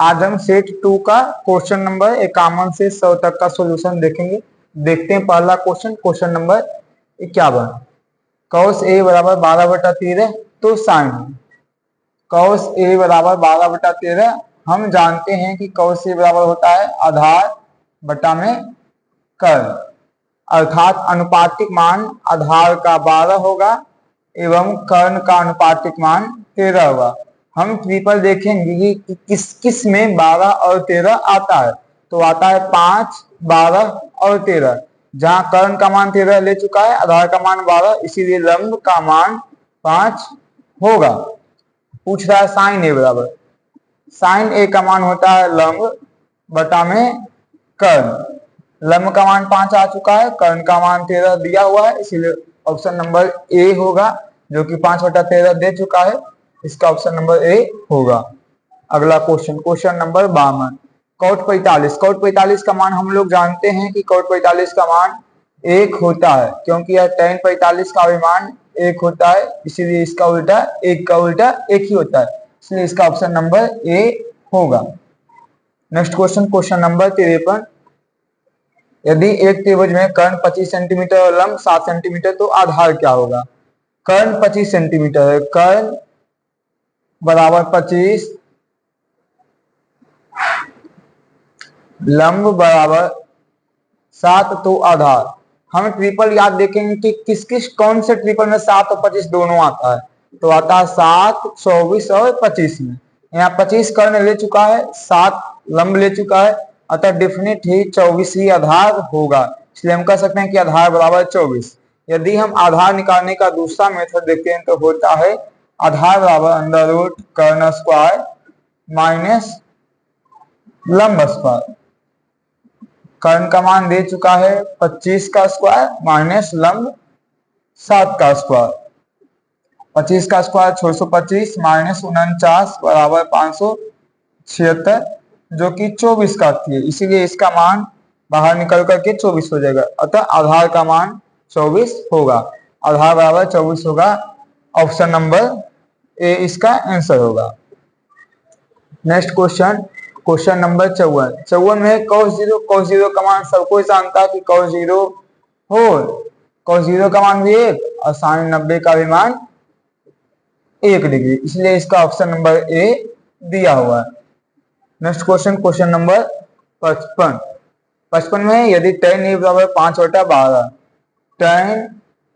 आज हम सेट 2 का क्वेश्चन नंबर 51 से 100 तक का सॉल्यूशन देखेंगे। देखते हैं पहला question, question number 51। Cos A बराबर 12/13 तो साइन कॉस ए बराबर 12/13। हम जानते हैं कि कॉस ए बराबर होता है आधार बटा में कर्ण, अर्थात अनुपातिक मान आधार का 12 होगा एवं कर्ण का अनुपातिक मान 13 होगा। हम ट्रिपल देखेंगे कि किस किस में 12 और 13 आता है। तो आता है 5, 12 और 13। जहां कर्ण का मान 13 ले चुका है, आधार का मान 12, इसीलिए लंब का मान 5 होगा। पूछ रहा है साइन ए बराबर, साइन ए का मान होता है लंब बटा में कर्ण। लंब का मान 5 आ चुका है, कर्ण का मान 13 दिया हुआ है, इसीलिए ऑप्शन नंबर ए होगा, जो कि 5/13 दे चुका है। इसका ऑप्शन नंबर ए होगा। अगला question, question number 52। Cot 45, cot 45 का मान हम लोग जानते हैं कि कॉट 45 का मान 1 होता है, क्योंकि यह tan 45 का भी मान 1 होता है, इसीलिए इसका उल्टा 1 का उल्टा 1 ही होता है, इसलिए इसका ऑप्शन नंबर ए होगा। Next question, question number 53। यदि एक त्रिभुज में कर्ण 25 सेंटीमीटर और लंब 7 सेंटीमीटर तो आधार क्या होगा। कर्ण 25 सेंटीमीटर है, कर्ण बराबर 25, लंब बराबर 7 तो आधार। हम ट्रिपल याद देखेंगे कि किस किस कौन से ट्रिपल में 7 और 25 दोनों आता है। तो आता है 7, 24 और 25 में। यहाँ 25 कर्ण ले चुका है, 7 लंब ले चुका है, अतः डिफिनिट ही 24 ही आधार होगा, इसलिए हम कह सकते हैं कि आधार बराबर 24। यदि हम आधार निकालने का दूसरा मेथड देखते हैं तो होता है आधार बराबर अंडर रूट कर्ण स्क्वायर माइनस लंब स्क्वायर। कर्ण का मान दे चुका है 25 का स्क्वायर माइनस लंब 7 का स्क्वायर। 25 का स्क्वायर 625 माइनस 49 बराबर 576, जो कि 24 का थी, इसीलिए इसका मान बाहर निकल करके 24 हो जाएगा, अतः आधार का मान 24 होगा। आधार बराबर 24 होगा, ऑप्शन नंबर ए इसका आंसर होगा। Next question, question number 54। 54 में cos 0 का मान सबको जानता है कि cos 0 cos 0 का मान भी 1 और sin 90 का भी मान 1 डिग्री, इसलिए इसका ऑप्शन नंबर ए दिया हुआ है। Next question, question number 55। 55 में यदि tan ए बराबर 5/12, tan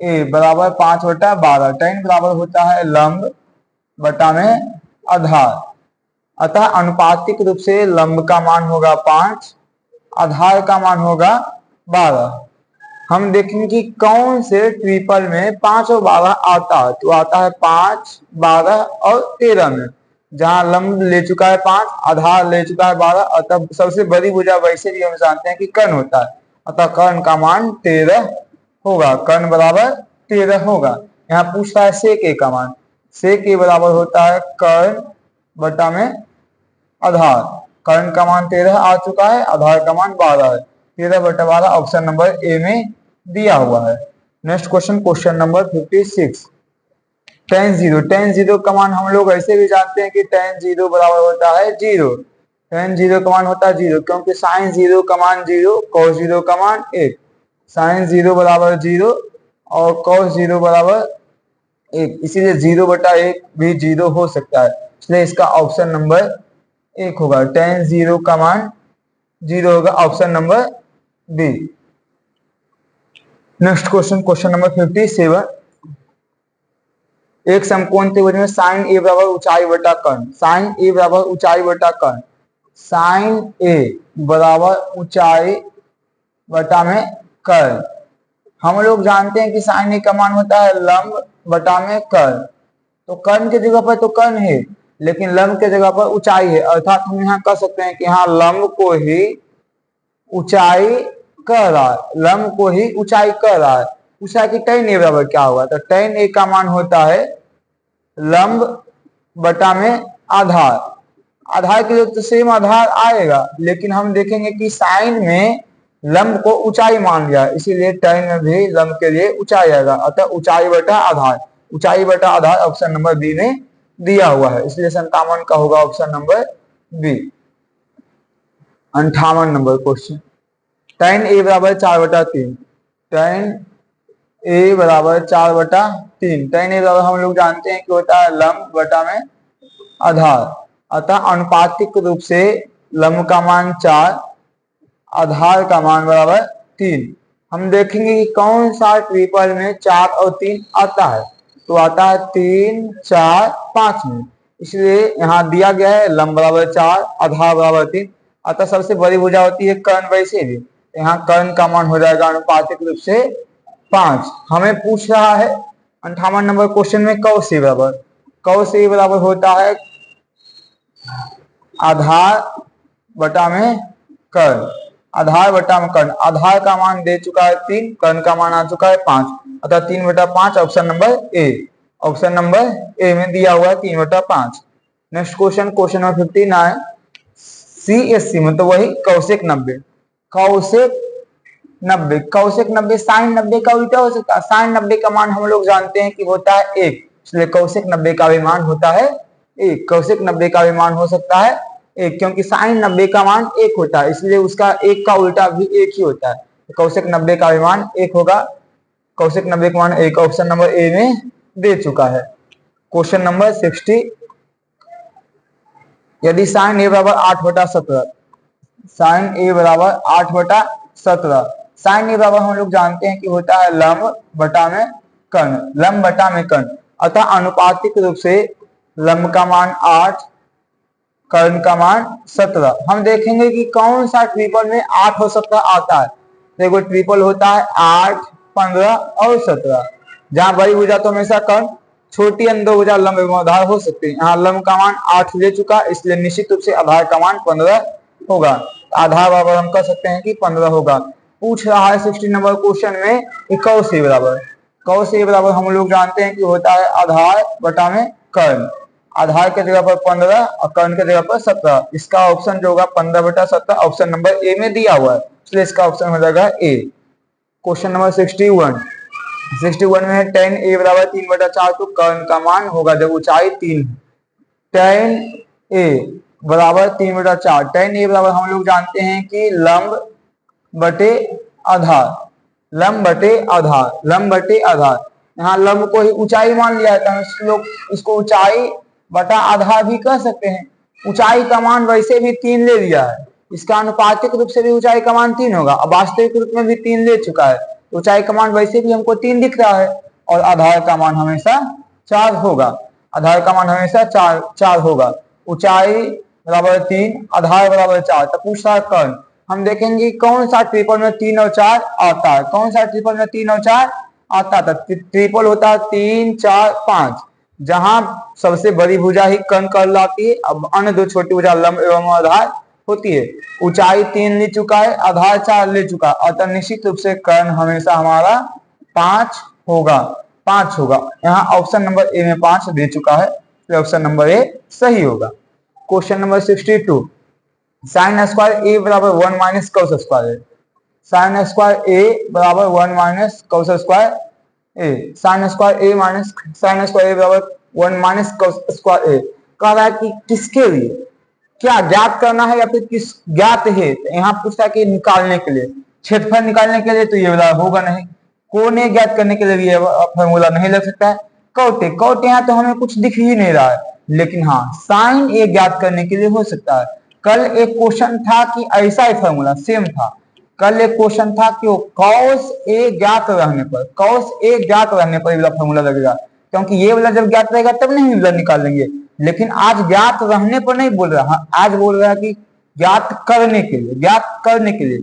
ए बराबर 5/12, tan बराबर होता है लंब बटा में आधार, अतः अनुपातिक रूप से लंब का मान होगा 5, आधार का मान होगा 12। हम देखेंगे कि कौन से ट्रिपल में 5 और 12 आता है। तो आता है 5, 12 और 13 में, जहां लंब ले चुका है 5, आधार ले चुका है 12, अतः सबसे बड़ी भुजा वैसे भी हम जानते हैं कि कर्ण होता है, अतः कर्ण का मान 13 होगा, कर्ण बराबर 13 होगा। यहाँ पूछ रहा है सेक ए का मान, सेक ए बराबर होता है कर्ण बटा में आधार। कर्ण का मान 13 आ चुका है, आधार का मान 12 है, 13/12 ऑप्शन नंबर ए में दिया हुआ है। Next question, question number 56। tan 0 का मान हम लोग ऐसे भी जानते हैं कि tan 0 बराबर होता है 0। tan 0 का मान होता है 0, क्योंकि sin 0 का मान 0, cos 0 का मान 1, sin 0 बराबर 0 और cos 0 बराबर 1, इसीलिए 0/1 भी 0 हो सकता है, इसलिए इसका ऑप्शन नंबर 1 होगा। tan 0 का मान 0 होगा, option number B. Next question, question number 57। एक समकोण त्रिभुज में sin ए बराबर ऊंचाई बटा कर्ण, sin ए बराबर ऊंचाई बटा कर्ण, sin ए बराबर ऊंचाई बटा में कर्ण। हम लोग जानते हैं कि sin ए का मान होता है लंब बटा में कर्ण, तो कर्ण की जगह पर तो कर्ण है, लेकिन लंब की जगह पर ऊंचाई है, अर्थात हम यहाँ कह सकते हैं कि यहाँ लंब को ही ऊंचाई कह रहा है, लंब को ही ऊंचाई कह रहा है। पूछा कि tan ए बराबर क्या होगा, तो tan ए का मान होता है लंब बटा में आधार। आधार के लिए तो सेम आधार आएगा, लेकिन हम देखेंगे कि साइन में लंब को ऊंचाई मान लिया, इसीलिए tan में भी लंब के लिए ऊंचाई आएगा, अतः ऊंचाई बटा आधार, ऊंचाई बटा आधार ऑप्शन नंबर बी में दिया हुआ है, इसलिए 57 का होगा option number B. 58 number question, tan a बराबर 4/3, tan a बराबर 4/3, tan a बराबर हम लोग जानते हैं कि होता है लंब बटा में आधार, अतः अनुपातिक रूप से लंब का मान 4, आधार का मान बराबर 3। हम देखेंगे कि कौन सा ट्रिपल में 4 और 3 आता है, तो आता है 3, 4, 5 में। इसलिए यहाँ दिया गया है लंब बराबर 4, आधार बराबर 3, अतः सबसे बड़ी भुजा होती है कर्ण, वैसे भी यहाँ कर्ण का मान हो जाएगा अनुपातिक रूप से 5। हमें पूछ रहा है 58 नंबर क्वेश्चन में cos a बराबर, cos a बराबर होता है आधार बटा में कर्ण, आधार बटा में कर्ण, आधार का मान दे चुका है 3, कर्ण का मान आ चुका है 5, अतः 3/5 option number A, option number A में दिया हुआ है 3/5। Next question, question number 59, CSC मतलब वही कौशिक 90, कौशिक 90, कौशिक 90 sin 90 का उल्टा हो सकता है। sin 90 का मान हम लोग जानते हैं कि होता है 1, इसलिए कौशिक 90 का भी मान होता है 1, कौशिक 90 का भी मान हो सकता है 1, क्योंकि sin 90 का मान 1 होता है, इसलिए उसका 1 का उल्टा भी 1 ही होता है, तो कौशिक 90 का भी मान 1 होगा, कौशिक 90 का मान 1 ऑप्शन नंबर ए में दे चुका है। क्वेश्चन नंबर 60, यदि sin a बराबर 8/17, sin a बराबर 8/17, sin a बराबर हम लोग जानते हैं कि होता है लंब बटा में कर्ण, लंब बटा में कर्ण, अतः अनुपातिक रूप से लंब का मान 8, कर्ण का मान 17। हम देखेंगे कि कौन सा ट्रिपल में 8 और 17 आता है, देखो ट्रिपल होता है 8, 15 और 17, जहां बड़ी भुजा तो हमेशा कर्ण, छोटी अन्य दो भुजा लंब एवं आधार हो सकते हैं। यहाँ लंब का मान 8 ले चुका, इसलिए निश्चित रूप से आधार का मान 15 होगा, आधार बराबर हम कह सकते हैं कि 15 होगा। पूछ रहा है 60 नंबर क्वेश्चन में cos a बराबर, cos a बराबर हम लोग जानते हैं कि होता है आधार बटा में कर्ण, आधार के जगह पर 15 और कर्ण के जगह पर 17, इसका ऑप्शन जो होगा 15/17 ऑप्शन नंबर ए में दिया हुआ है, इसलिए इसका ऑप्शन हो जाएगा ए। क्वेश्चन नंबर 61 में tan a बराबर 3/4, तो कर्ण का मान होगा जब ऊंचाई 3, tan a बराबर 3/4, tan a बराबर हम लोग जानते हैं कि लंब बटे आधार, लंब बटे आधार, लंब बटे आधार, यहाँ लंब को ही ऊंचाई मान लिया था, हम लोग इसको ऊंचाई बटा आधार भी कह सकते हैं। ऊंचाई का मान वैसे भी 3 ले लिया है, इसका अनुपातिक रूप से भी ऊंचाई का मान 3 होगा, अब वास्तविक रूप में भी 3 ले चुका है, ऊंचाई का मान वैसे भी हमको 3 दिख रहा है, और आधार का मान हमेशा 4 होगा, आधार का मान हमेशा 4 होगा, ऊंचाई बराबर 3, आधार बराबर 4, तो पूछ रहा है कर्ण। हम देखेंगे कौन सा ट्रिपल में 3 और 4 आता है, कौन सा ट्रिपल में 3 और 4 आता था, ट्रिपल होता है 3, 4, 5, जहां सबसे बड़ी भुजा ही कर्ण कहलाती है, अब अन्य दो छोटी भुजा लंब एवं आधार होती है। ऊंचाई 3 ले चुका है, आधार 4 ले चुका, अतः निश्चित रूप से कर्ण हमेशा हमारा 5 होगा, 5 होगा, यहाँ ऑप्शन नंबर ए में 5 दे चुका है, तो ऑप्शन नंबर ए सही होगा। Question number 62, sine square A बराबर 1 minus cos square, sine square A बराबर 1 minus cos square A, sine square A minus sine square A बराबर 1 माइनस कॉस स्क्वायर ए, कह रहा है कि किसके लिए, क्या ज्ञात करना है या फिर किस ज्ञात है, तो यहाँ पूछता है कि निकालने के लिए, क्षेत्रफल निकालने के लिए तो ये वाला होगा नहीं, कोने ज्ञात करने के लिए भी ये फॉर्मूला नहीं लग सकता है, कौटे, कौटे यहाँ तो हमें कुछ दिख ही नहीं रहा है, लेकिन हाँ साइन ए ज्ञात करने के लिए हो सकता है। कल एक क्वेश्चन था कि ऐसा ही फॉर्मूला सेम था, कल एक क्वेश्चन था कि cos a ज्ञात रहने पर, cos a ज्ञात रहने पर ये वाला फॉर्मूला लगेगा, क्योंकि ये वाला जब ज्ञात रहेगा तब नहीं वाला निकाल लेंगे, लेकिन आज ज्ञात रहने पर नहीं बोल रहा, आज बोल रहा है कि ज्ञात करने के लिए, ज्ञात करने के लिए,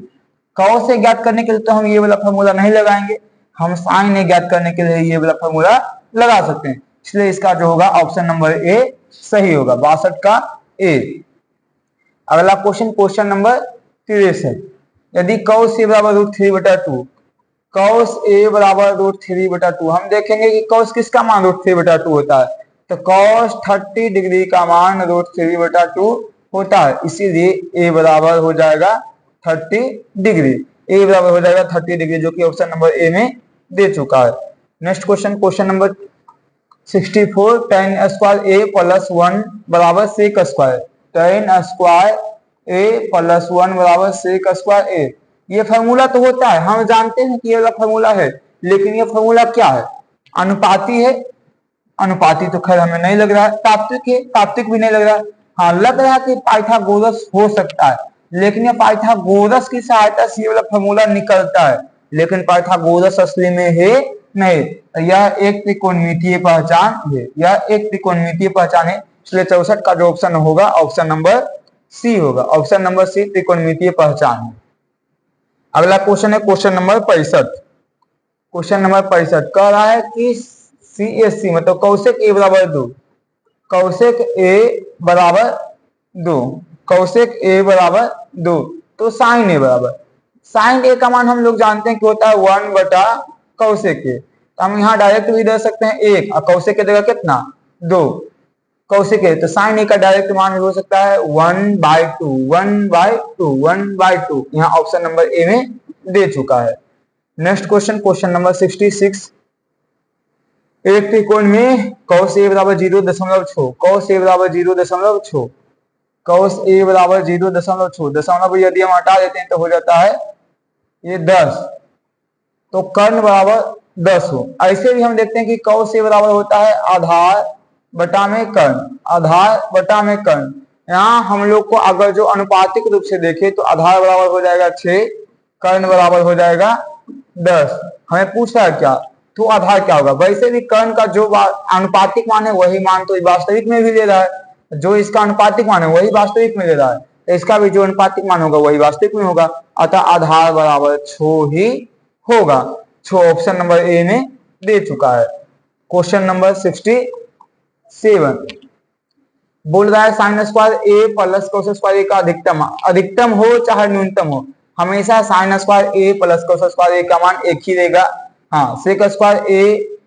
cos a ज्ञात करने के लिए तो हम ये वाला फॉर्मूला नहीं लगाएंगे, हम sin a ज्ञात करने के लिए ये वाला फॉर्मूला लगा सकते हैं, इसलिए इसका जो होगा ऑप्शन नंबर ए सही होगा, 62 का ए। अगला क्वेश्चन, क्वेश्चन नंबर 63, यदि cos a बराबर √3/2, cos a बराबर √3/2, हम देखेंगे कि cos किसका मान √3/2 होता है, तो cos 30 डिग्री का मान √3/2 होता है, इसीलिए a बराबर हो जाएगा 30 डिग्री, a बराबर हो जाएगा 30 डिग्री, जो कि ऑप्शन नंबर ए में दे चुका है। Next question, question number 64, tan square a + 1 बराबर sec स्क्वायर, tan स्क्वायर ए प्लस 1 बराबर सेक स्क्वायर ए। ये फॉर्मूला तो होता है, हम जानते हैं कि ये वाला फॉर्मूला है, लेकिन ये फॉर्मूला क्या है? अनुपाती है। अनुपाती तो खैर हमें नहीं लग रहा है। तात्विक है, तात्विक भी नहीं लग रहा है। हाँ, लग रहा है कि पाइथागोरस हो सकता है, लेकिन ये पाइथागोरस की सहायता से ये वाला फॉर्मूला निकलता है, लेकिन पाइथागोरस असली में है नहीं। यह एक त्रिकोणमितीय पहचान है, यह एक त्रिकोणमितीय पहचान है। इसलिए 64 का जो ऑप्शन होगा ऑप्शन नंबर सी होगा। ऑप्शन नंबर सी त्रिकोणमितीय पहचान है। अगला क्वेश्चन है क्वेश्चन नंबर 65। क्वेश्चन नंबर 65 कह रहा है कि CSC मतलब कौशिक ए बराबर 2, कौशिक ए बराबर 2, कौशिक ए बराबर 2, तो साइन ए बराबर, साइन ए का मान हम लोग जानते हैं कि होता है 1 बटा कौशिक ए। तो हम यहाँ डायरेक्ट भी दे सकते हैं 1 और कौशिक की जगह कितना 2 कौशिक है, तो साइन ए का डायरेक्ट मान हो सकता है 1/2, 1/2, 1/2। यहाँ ऑप्शन नंबर ए में दे चुका है। Next question, question number 66। एक त्रिकोण में कौस ए बराबर 0.6, कौस ए बराबर 0.6, कौस ए बराबर 0.6, दशमलव यदि हम हटा देते हैं तो हो जाता है ये 10, तो कर्ण बराबर 10 हो। ऐसे भी हम देखते हैं कि कौस ए बराबर होता है आधार बटा में कर्ण, आधार बटा में कर्ण। यहाँ हम लोग को अगर जो अनुपातिक रूप से देखे तो आधार बराबर हो जाएगा 6, कर्ण बराबर हो जाएगा 10। हमें पूछा है क्या, तो आधार क्या होगा? वैसे भी कर्ण का जो अनुपातिक मान है वही मान तो वास्तविक में भी ले रहा है, जो इसका अनुपातिक मान है वही वास्तविक में ले रहा है, तो इसका भी जो अनुपातिक मान होगा वही वास्तविक में होगा। अतः आधार बराबर 6 ही होगा। 6 ऑप्शन नंबर ए में दे चुका है। क्वेश्चन नंबर 67 बोल रहा है साइन स्क्वायर ए प्लस कोस स्क्वायर ए का अधिकतम, अधिकतम हो चाहे न्यूनतम हो, हमेशा साइन स्क्वायर ए प्लस कोस स्क्वायर ए का मान एक ही रहेगा। हाँ, sec square A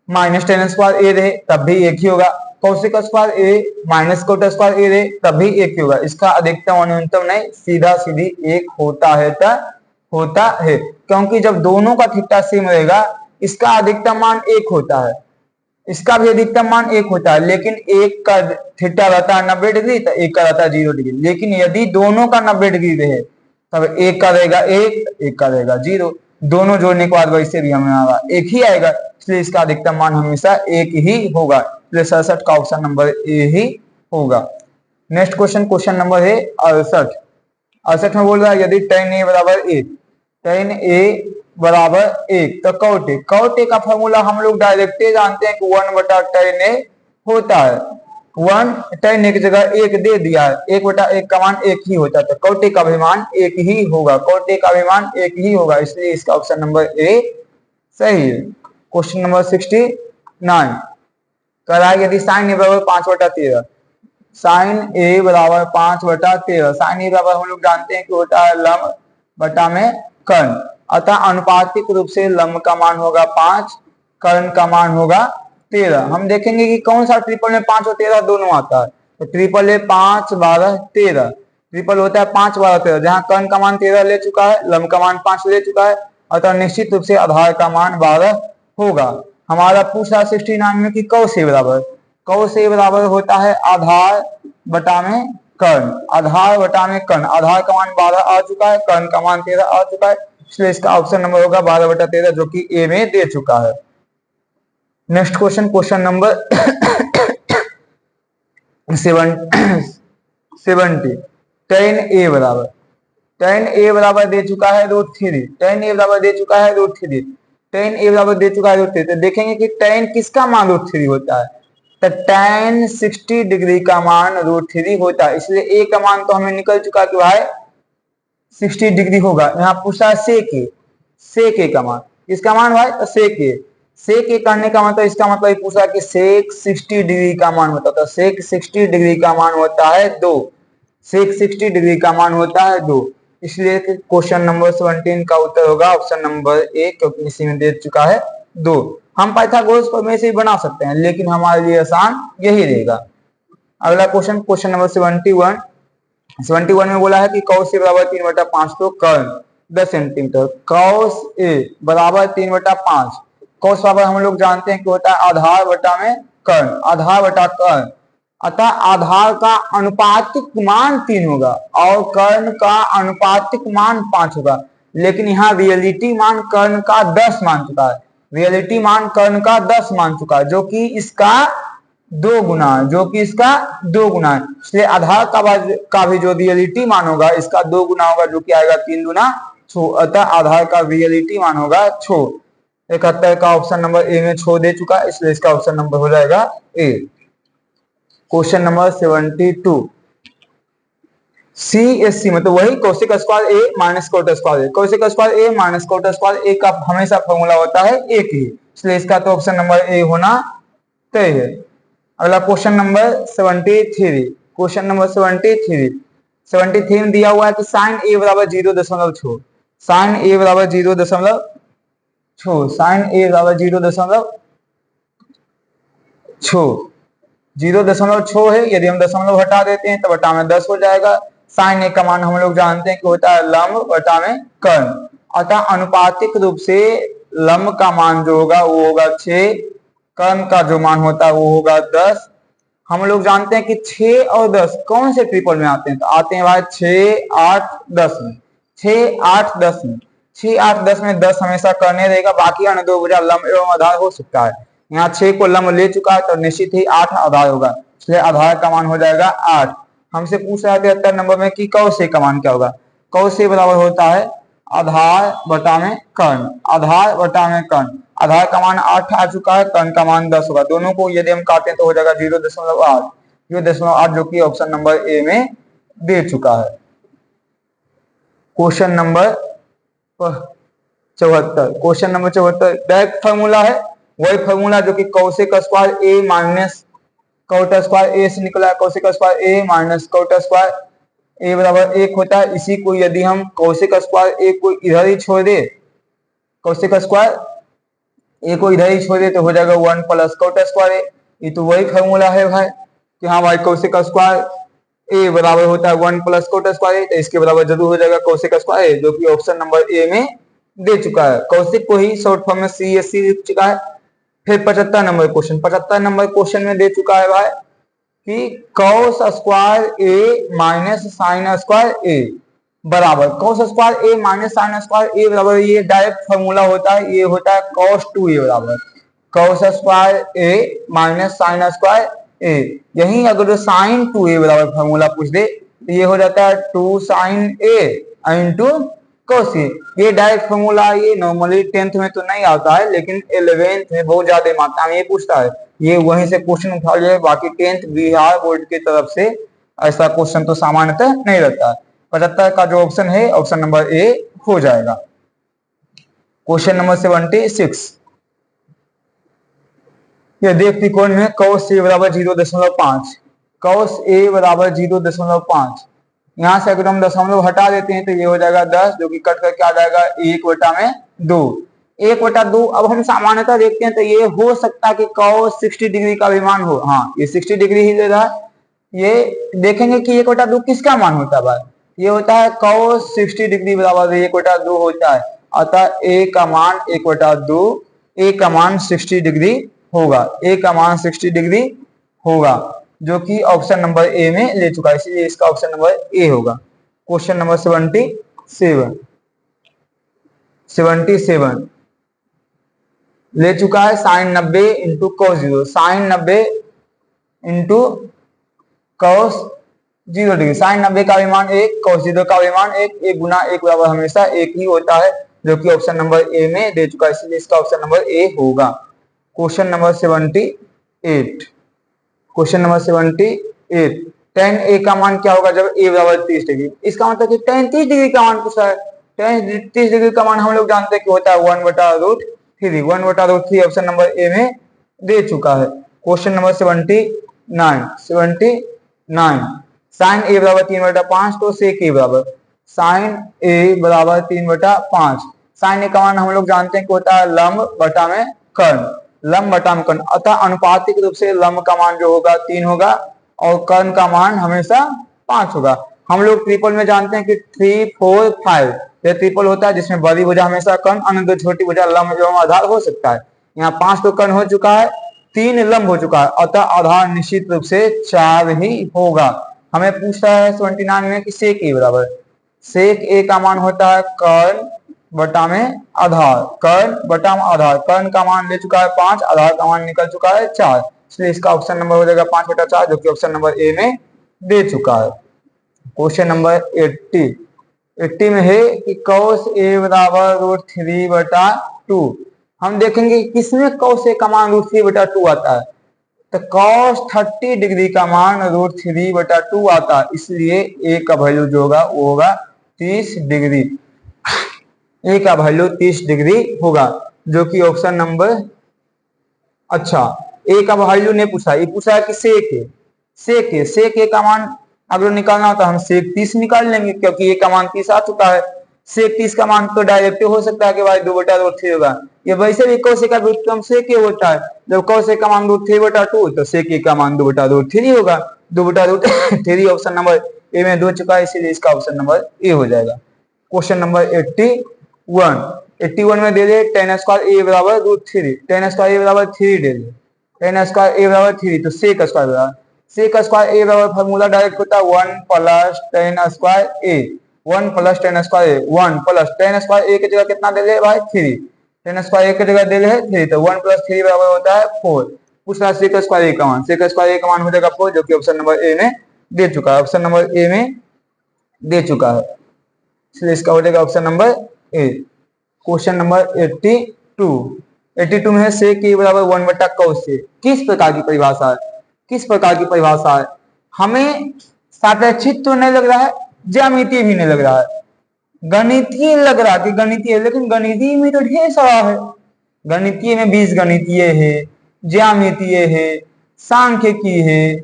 minus ten square ए रहे तब भी एक ही होगा, cosec square A minus cot square ए रहे तब भी एक ही होगा। इसका अधिकतम और न्यूनतम नहीं, सीधा सीधी एक होता है, होता है, क्योंकि जब दोनों का थीटा सेम रहेगा इसका अधिकतम मान एक होता है, इसका भी अधिकतम मान एक होता है, लेकिन एक का थीटा रहता है 90 डिग्री तो एक का रहता है 0 डिग्री। लेकिन यदि दोनों का 90 डिग्री रहे तब एक का रहेगा एक का रहेगा 0, दोनों जोड़ने के बाद वैसे भी हमें एक ही आएगा, इसलिए इसका अधिकतम मान हमेशा एक ही होगा। इसलिए 67 का ऑप्शन नंबर ए ही होगा। नेक्स्ट क्वेश्चन, क्वेश्चन नंबर है 68। 68 में बोल रहा है यदि tan a बराबर 1, tan a बराबर 1 तो कॉट ए, कॉट ए का फॉर्मूला हम लोग डायरेक्ट जानते हैं कि 1 बटा tan a होता है। 1 tan a की जगह 1 दे दिया है, 1 बटा 1 का मान एक ही होता है, तो कॉट ए का भी मान एक ही होगा, कॉट ए का भी मान एक ही होगा, इसलिए इसका ऑप्शन नंबर ए सही है। क्वेश्चन नंबर 69 कह रहा है यदि साइन ए बराबर 5/13, साइन ए बराबर 5/13, साइन ए बराबर हम लोग जानते हैं कि होता है लंब बटा में कर्ण, अतः अनुपातिक रूप से लंब का मान होगा 5, कर्ण का मान होगा 13। हम देखेंगे कि कौन सा ट्रिपल में 5 और 13 दोनों आता है, तो ट्रिपल है 5, 12, 13, ट्रिपल होता है 5, 12, 13, जहां कर्ण का मान 13 ले चुका है, लंब का मान 5 ले चुका है, अतः निश्चित रूप से आधार का मान 12 होगा। हमारा पूछा 69 में कि कौस ए बराबर, कौस ए बराबर होता है आधार बटा में कर्ण, आधार बटा में कर्ण, आधार का मान 12 आ चुका है, कर्ण का मान 13 आ चुका है, इसलिए इसका ऑप्शन नंबर होगा 12/13 जो कि ए में दे चुका है। Next question, question number 70 tan a बराबर, tan a बराबर दे चुका है √3, tan a बराबर दे चुका है √3, tan a बराबर दे चुका है √3, तो देखेंगे कि tan किसका मान √3 होता है, तो tan 60 डिग्री का मान √3 होता है, इसलिए a का मान तो हमें निकल चुका कि भाई 60 डिग्री होगा। यहाँ पूछा है सेक ए का मान, किसका मान भाई, तो सेक ए करने का मतलब इसका मतलब पूछा कि सेक 60 डिग्री का मान होता है, तो सेक 60 डिग्री का मान होता है 2, सेक 60 डिग्री का मान होता है 2, इसलिए क्वेश्चन नंबर 17 का उत्तर होगा ऑप्शन नंबर ए, क्योंकि इसी में दे चुका है 2। हम पाइथागोरस प्रमेय से ही बना सकते हैं, लेकिन हमारे लिए आसान यही रहेगा। अगला क्वेश्चन, क्वेश्चन नंबर 71 में बोला है कि कौस ए बराबर 3/5 तो कर्ण 10 सेंटीमीटर, कौस ए बराबर 3/5, कौस बराबर हम लोग जानते हैं कि होता है आधार बटा में कर्ण, आधार बटा कर्ण, अतः आधार का अनुपातिक मान 3 होगा और कर्ण का अनुपातिक मान 5 होगा। लेकिन यहाँ रियलिटी मान कर्ण का 10 मान चुका है, रियलिटी मान कर्ण का 10 मान चुका है, जो कि इसका 2 गुना है, जो कि इसका 2 गुना है। इसलिए आधार का भी जो रियलिटी मान होगा इसका 2 गुना होगा, जो कि आएगा 3 गुना 6। अतः आधार का रियलिटी मान होगा 6। 71 का ऑप्शन नंबर ए में 6 दे चुका है, इसलिए इसका ऑप्शन नंबर हो जाएगा ए। क्वेश्चन नंबर 72, CSC मतलब वही cosec square A minus cot square A, cosec square A minus cot square ए का हमेशा फॉर्मूला होता है एक ही, इसलिए इसका तो ऑप्शन नंबर ए होना तय है। अगला क्वेश्चन नंबर 73, क्वेश्चन नंबर 73 में दिया हुआ है कि साइन ए बराबर 0.6, साइन ए बराबर 0.6, साइन ए बराबर 0.6 है। यदि हम दशमलव हटा देते हैं तो बटा में 10 हो जाएगा। साइन ए का मान हम लोग जानते हैं कि होता है लंब बटा में कर्ण, अतः अनुपातिक रूप से लंब का मान जो होगा वो होगा 6, कर्ण का जो मान होता है वो होगा 10। हम लोग जानते हैं कि 6 और 10 कौन से ट्रिपल में आते हैं, तो आते हैं भाई 6, 8, 10 में, 6, 8, 10 में, 6, 8, 10 में 10 हमेशा करने रहेगा, बाकी अन्य दो भुजा लंब एवं आधार हो सकता है। यहाँ 6 को लंब ले चुका है तो निश्चित ही 8 आधार होगा, इसलिए आधार का मान हो जाएगा 8। हमसे पूछ रहा है 73 नंबर में कि कौशे का मान क्या होगा। कौशे बराबर होता है आधार बटा में कर्ण, आधार बटा में कर्ण। आधार का मान 8 आ चुका है, कर्ण का मान 10 होगा, दोनों को यदि हम काटें तो हो जाएगा 0.8, 0.8 जो कि ऑप्शन नंबर ए में दे चुका है। Question number 74, question number 74 direct formula है, वही फॉर्मूला जो कि cosec square A minus cot square ए से निकला है, cosec square A minus cot square A बराबर 1 होता है। इसी को यदि हम कौशिक स्क्वायर ए को इधर ही छोड़ दे, कौशिक स्क्वायर ए को इधर ही छोड़ दे तो हो जाएगा 1 प्लस कोट स्क्वायर ए। ये तो वही फॉर्मूला है भाई कि हाँ भाई कौशिक स्क्वायर ए बराबर होता है 1 प्लस कोट स्क्वायर ए, तो इसके बराबर जरूर हो जाएगा कौशिक स्क्वायर ए, जो कि ऑप्शन नंबर ए में दे चुका है। कौशिक को ही शॉर्ट फॉर्म में CSC लिख चुका है। फिर 75 नंबर क्वेश्चन, 75 नंबर क्वेश्चन में दे चुका है भाई कि cos square A minus sine square A बराबर, cos square A minus sine square A बराबर, ये डायरेक्ट फॉर्मूला होता है, ये होता है कॉस 2a बराबर cos square A minus sine square ए। यही अगर साइन 2a बराबर फॉर्मूला पूछ दे तो ये हो जाता है 2 sign A into cos A. ये डायरेक्ट फॉर्मूला, ये नॉर्मली 10th में तो नहीं आता है, लेकिन 11th में बहुत ज्यादा मात्रा में ये पूछता है, ये वहीं से क्वेश्चन उठा लिया है। बाकी 10th बिहार बोर्ड की तरफ से ऐसा क्वेश्चन तो सामान्यतः नहीं रहता है। 75 का जो ऑप्शन है ऑप्शन नंबर ए हो जाएगा। क्वेश्चन नंबर 76, ये देख त्रिकोण में कॉस ए बराबर 0.5, कॉस ए बराबर 0.5। यहाँ से अगर हम दशमलव हटा देते हैं तो ये हो जाएगा 10, जो कि कट करके आ जाएगा 1/2, 1/2। अब हम सामान्यतः देखते हैं तो ये हो सकता है कि cos 60 डिग्री का भी मान हो, हाँ ये 60 डिग्री ही ले रहा है। ये देखेंगे कि 1/2 किसका मान होता है भाई, ये होता है cos 60 डिग्री बराबर 1/2 होता है, अतः a का मान 1/2, a का मान 60 डिग्री होगा, a का मान 60 डिग्री होगा, जो कि ऑप्शन नंबर ए में ले चुका है, इसलिए इसका ऑप्शन नंबर ए होगा। क्वेश्चन नंबर 77 ले चुका है sine 90 into cos 0, sine 90 into cos 0 degree, sine 90 का भी मान 1, कॉस 0 का भी मान 1, 1 गुना 1 बराबर हमेशा 1 ही होता है, जो कि ऑप्शन नंबर ए में दे चुका है, इसलिए इसका ऑप्शन नंबर ए होगा। Question number 78, question number 78 tan a का मान क्या होगा जब a बराबर 30 डिग्री। इसका मतलब कि tan 30 डिग्री का मान पूछा है। tan 30 डिग्री का मान हम लोग जानते हैं कि होता है 1/√3, 1/√3 ऑप्शन नंबर ए में दे चुका है। क्वेश्चन नंबर 79 साइन a बराबर 3/5, तो sec a बराबर साइन a बराबर 3/5। साइन a का मान हम लोग जानते हैं कि होता है लंब बटा में कर्ण, लंब बटा में कर्ण, अतः अनुपातिक रूप से लंब का मान जो होगा 3 होगा और कर्ण का मान हमेशा 5 होगा। हम लोग ट्रिपल में जानते हैं कि 3, 4, 5 ये ट्रिपल होता है, जिसमें बड़ी भुजा हमेशा कर्ण, अन्य दो छोटी भुजा लंब एवं आधार हो सकता है। यहाँ 5 तो कर्ण हो चुका है, 3 लंब हो चुका है, अतः आधार निश्चित रूप से 4 ही होगा। हमें पूछ रहा है 79 में कि सेक ए बराबर, सेक ए का मान होता है कर्ण बटा में आधार, कर्ण बटा में आधार। कर्ण का मान ले चुका है 5, आधार का मान निकल चुका है 4, इसलिए इसका ऑप्शन नंबर हो जाएगा 5/4, जो कि ऑप्शन नंबर ए में दे चुका है। क्वेश्चन नंबर 80 में है कि cos a बराबर √3/2। हम देखेंगे किसमें cos a का मान √3/2 आता है, तो cos 30 डिग्री का मान √3/2 आता है, इसलिए a का वैल्यू जो होगा वो होगा 30 डिग्री। a का वैल्यू 30 डिग्री होगा, जो कि ऑप्शन नंबर, अच्छा a का वैल्यू नहीं पूछा, ये पूछा है कि सेक ए का मान अगर निकालना हो तो हम सेक 30 निकाल लेंगे, क्योंकि a का मान 30 आ चुका है। सेक 30 का मान तो डायरेक्ट हो सकता है कि भाई 2/√3 होगा, ये वैसे भी cos a का व्युत्क्रम सेक ए होता है, जब cos a का मान √3/2 तो सेक ए का मान 2/√3 होगा। 2/√3 ऑप्शन नंबर ए में दे चुका है, इसीलिए इसका ऑप्शन नंबर ए हो जाएगा। क्वेश्चन नंबर 81 में दे दे tan स्क्वायर ए बराबर √3, tan स्क्वायर ए बराबर 3 दे दे, tan स्क्वायर ए बराबर 3, तो सेक स्क्वायर बराबर, सेक स्क्वायर ए बराबर फार्मूला डायरेक्ट होता है 1 + tan स्क्वायर ए, 1 + tan स्क्वायर ए, 1 + tan स्क्वायर ए की जगह कितना दे दे भाई 3, tan स्क्वायर ए की जगह दे दे 3, तो 1 + 3 बराबर होता है 4। पूछ रहा सेक स्क्वायर ए का मान, सेक स्क्वायर ए का मान हो जाएगा 4, जो कि ऑप्शन नंबर ए में दे चुका है, ऑप्शन नंबर ए में दे चुका है, इसलिए इसका हो जाएगा option number A. Question number 82 में है सेक ए बराबर 1/cos a। किस प्रकार की परिभाषा है, किस प्रकार की परिभाषा है, हमें सापेक्षिक तो नहीं लग रहा है, ज्यामितीय भी नहीं लग रहा है, गणितीय लग रहा है कि गणितीय, लेकिन गणितीय में तो ढेर सारा है, गणितीय में बीजगणितीय है, ज्यामितीय है, सांख्यिकी है,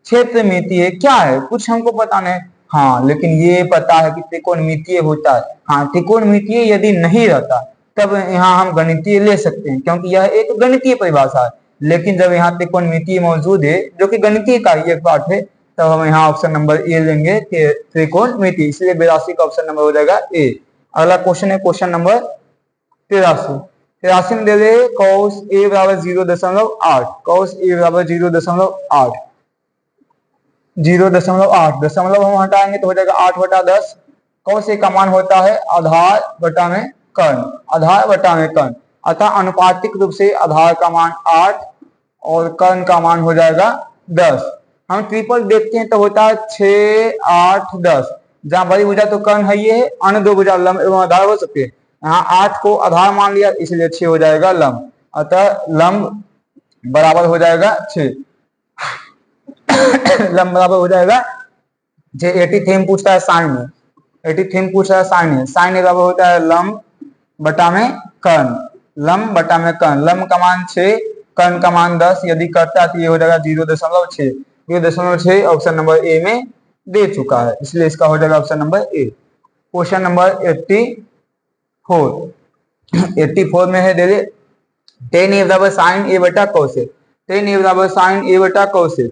क्षेत्रमितीय है, क्या है कुछ हमको पता नहीं। हाँ लेकिन ये पता है कि त्रिकोणमितीय होता है, हाँ त्रिकोणमितीय यदि नहीं रहता तब यहाँ हम गणितीय ले सकते हैं, क्योंकि यह एक गणितीय परिभाषा है, लेकिन जब यहाँ त्रिकोणमितीय मौजूद है जो कि गणितीय का ही एक पार्ट है, तब हम यहाँ ऑप्शन नंबर ए लेंगे त्रिकोणमितीय, इसलिए 82 का ऑप्शन नंबर हो जाएगा ए। अगला क्वेश्चन है क्वेश्चन नंबर 83 में दे दे cos a बराबर 0.8, cos a बराबर 0.8, 0.8 दशमलव हम हटाएंगे तो हो जाएगा 8/10। cos a का मान होता है आधार बटा में कर्ण, आधार बटा में कर्ण, अतः अनुपातिक रूप से आधार का मान 8 और कर्ण का मान हो जाएगा 10। हम ट्रिपल देखते हैं तो होता है 6, 8, 10, जहां बड़ी भुजा तो कर्ण है, ये अन्य दो भुजा लंब एवं आधार हो सकते हैं, यहाँ 8 को आधार मान लिया इसलिए 6 हो जाएगा लंब, अतः लंब बराबर हो जाएगा 6। लंब बराबर हो जाएगा 6। 83 पूछता है साइन में, 83 पूछ रहा है साइन में, साइन बराबर होता है लंब बटा में कर्ण, लंब बटा में कर्ण, लंब का मान 6, कर्ण का मान 10, यदि करता है तो ये हो जाएगा 0.6, 0.6 ऑप्शन नंबर ए में दे चुका है, इसलिए इसका हो जाएगा option number A. Question number 84 में है दे दे tan a बराबर sin a बटा cos a, tan a बराबर sin a बटा cos a,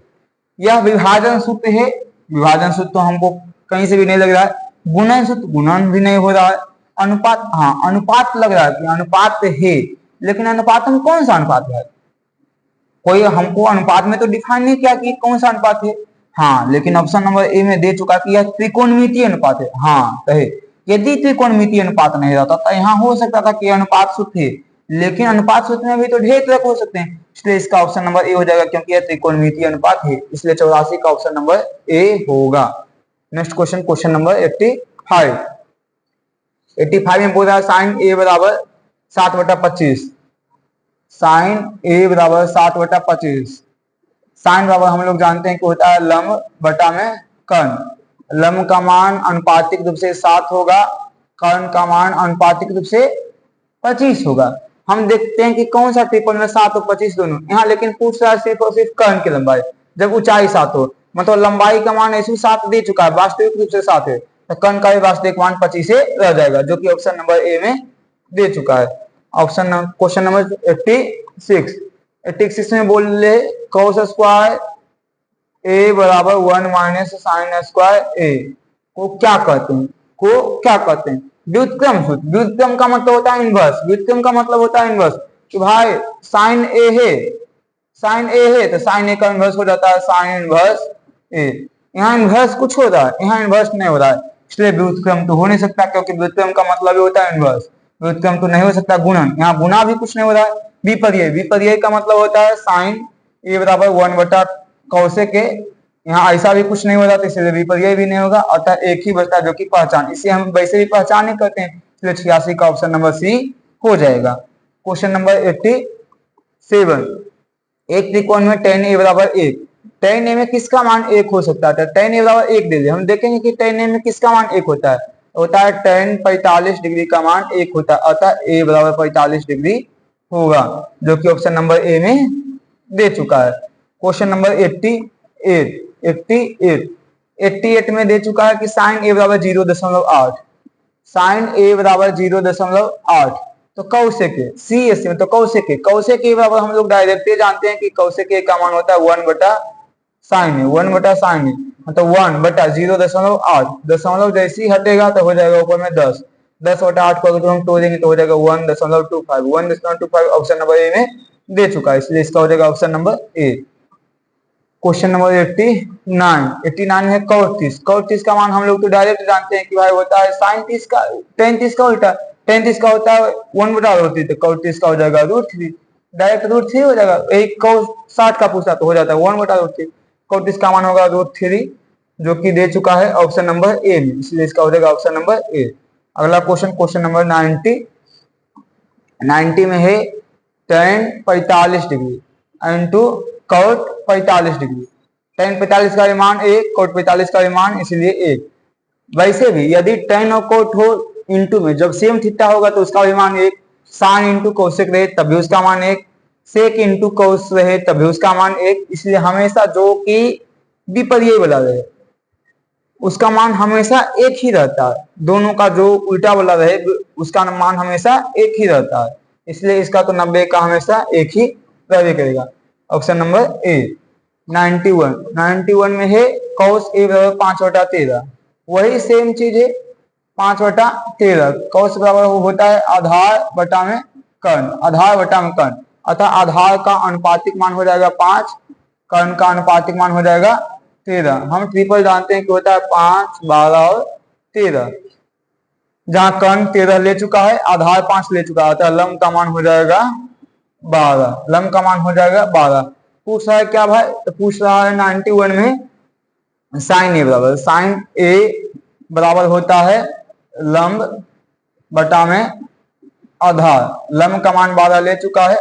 यह विभाजन सूत्र है, विभाजन सूत्र तो हमको कहीं से भी नहीं लग रहा है, गुणन सूत्र गुणन भी नहीं हो रहा है, अनुपात, हाँ अनुपात लग रहा है कि अनुपात है, लेकिन अनुपात में कौन सा अनुपात है, कोई हमको अनुपात में तो डिफाइन नहीं किया कि कौन सा अनुपात है, हाँ लेकिन ऑप्शन नंबर ए में दे चुका कि यह त्रिकोणमितीय अनुपात है, हाँ कहे यदि त्रिकोणमितीय अनुपात नहीं रहता तो यहाँ हो सकता था कि अनुपात सूत्र है, लेकिन अनुपात सूत्र में भी तो ढेर तरह हो सकते हैं, इसलिए इसका ऑप्शन नंबर ए हो जाएगा, क्योंकि यह त्रिकोणमितीय अनुपात है, इसलिए 84 का ऑप्शन नंबर ए होगा। नेक्स्ट क्वेश्चन, क्वेश्चन नंबर 85 में बोल रहा है साइन ए बराबर 7/25, साइन ए बराबर 7/25, साइन बराबर हम लोग जानते हैं कि होता है लंब बटा में कर्ण, लंब का मान अनुपातिक रूप से 7 होगा, कर्ण का मान अनुपातिक रूप से 25 होगा। हम देखते हैं कि कौन सा ट्रिपल में 7 और 25 दोनों, यहाँ लेकिन पूछ रहा है सिर्फ और सिर्फ कर्ण की लंबाई, जब ऊंचाई 7 हो, मतलब लंबाई का मान ऐसे 7 दे चुका है, वास्तविक रूप से 7 है, तो कर्ण का भी वास्तविक मान 25 से रह जाएगा, जो कि ऑप्शन नंबर ए में दे चुका है। ऑप्शन क्वेश्चन नंबर 86 में बोल ले cos स्क्वायर ए बराबर 1 माइनस साइन स्क्वायर ए को क्या कहते हैं, व्युत्क्रम सूत्र, व्युत्क्रम का मतलब होता है इनवर्स, व्युत्क्रम का मतलब होता है इनवर्स, कि भाई साइन ए है, साइन ए है तो साइन ए का इनवर्स हो जाता है साइन इनवर्स ए। यहाँ इनवर्स कुछ हो रहा है, यहाँ इनवर्स नहीं हो रहा है, इसलिए व्युत्क्रम तो हो नहीं सकता, क्योंकि व्युत्क्रम का मतलब ही होता है इनवर्स। व्युत्क्रम तो नहीं हो सकता। गुणन, यहाँ गुना भी कुछ नहीं हो रहा है। विपर्यय, विपर्यय का मतलब होता है साइन ए बराबर 1/cos के। यहाँ ऐसा भी कुछ नहीं हो रहा, तो इसलिए विपर्यय भी नहीं होगा, अतः एक ही बचता जो कि पहचान। इसे हम वैसे भी पहचान ही करते हैं, इसलिए 86 का ऑप्शन नंबर सी हो जाएगा। क्वेश्चन नंबर 87, एक त्रिकोण में tan a बराबर 1, tan a में किसका मान 1 हो सकता है? tan a बराबर 1 दे दे, हम देखेंगे कि tan a में किसका मान 1 होता है। tan 45 डिग्री का मान 1 होता है, अतः a बराबर 45 डिग्री होगा, जो कि ऑप्शन नंबर ए में दे चुका है। क्वेश्चन नंबर 88 में दे चुका है कि साइन a बराबर 0.8, साइन a बराबर 0.8, तो कौशेक सी एस में, तो कौशेक के बराबर हम लोग डायरेक्ट जानते हैं कि कौशेक का मान होता है 1/sin ए, 1/sin ए, मतलब 1/0.8, दशमलव जैसे ही हटेगा तो हो जाएगा ऊपर में 10, 10/8 को अगर हम तोड़ेंगे तो हो जाएगा 1.25 ऑप्शन नंबर ए में दे चुका है, इसलिए इसका हो जाएगा option number A. Question number 89 है cot 30। cot 30 का मान हम लोग तो डायरेक्ट जानते हैं कि भाई होता है sin 30 का, tan 30 का उल्टा, tan 30 का होता है 1/√3, तो cot 30 का हो जाएगा √3, डायरेक्ट √3 हो जाएगा। एक cos 60 का पूछा तो हो जाता है 1/√3, cot 30 का मान होगा √3, जो कि दे चुका है ऑप्शन नंबर ए में, इसलिए इसका हो जाएगा ऑप्शन नंबर ए। अगला क्वेश्चन नंबर 90 में है tan 45 degree into cot 45 degree, tan 45 का मान 1, cot 45 का मान इसलिए 1। वैसे भी यदि tan और cot हो इंटू में, जब सेम थीटा होगा तो उसका भी मान 1, sin इंटू कोसेक रहे तब भी उसका मान 1, सेक इंटू कोस रहे तब भी उसका मान 1, इसलिए हमेशा जो कि विपर्यय वाला रहे उसका मान हमेशा एक ही रहता है, दोनों का जो उल्टा वाला रहे उसका मान हमेशा एक ही रहता है, इसलिए इसका तो 90 का हमेशा एक ही रहने करेगा, ऑप्शन नंबर ए। 91 में है cos a बराबर 5/13, वही सेम चीज है 5/13, cos बराबर होता है आधार बटा में कर्ण, आधार बटा में कर्ण, अतः आधार का अनुपातिक मान हो जाएगा 5, कर्ण का अनुपातिक मान हो जाएगा 13। हम ट्रिपल जानते हैं कि होता है 5, 12 और 13, जहां कर्ण 13 ले चुका है, आधार 5 ले चुका है, अतः लंब का मान हो जाएगा 12, लंब का मान हो जाएगा 12। पूछ रहा है क्या भाई, तो पूछ रहा है 91 में साइन ए बराबर होता है लंब बटा में आधार, लंब का मान 12 ले चुका है,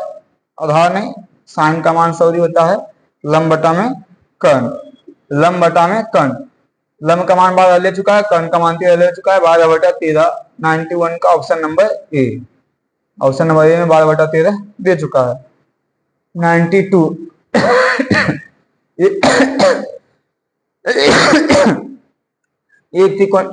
आधार नहीं साइन का मान सॉरी होता है लंब बटा में कर्ण, लंब बटा में कर्ण, लंब का मान 12 ले चुका है, कर्ण का मान 13 ले चुका है, 12/13, 91 का option number A, option number A में 12/13 दे चुका है। 92 एक त्रिकोण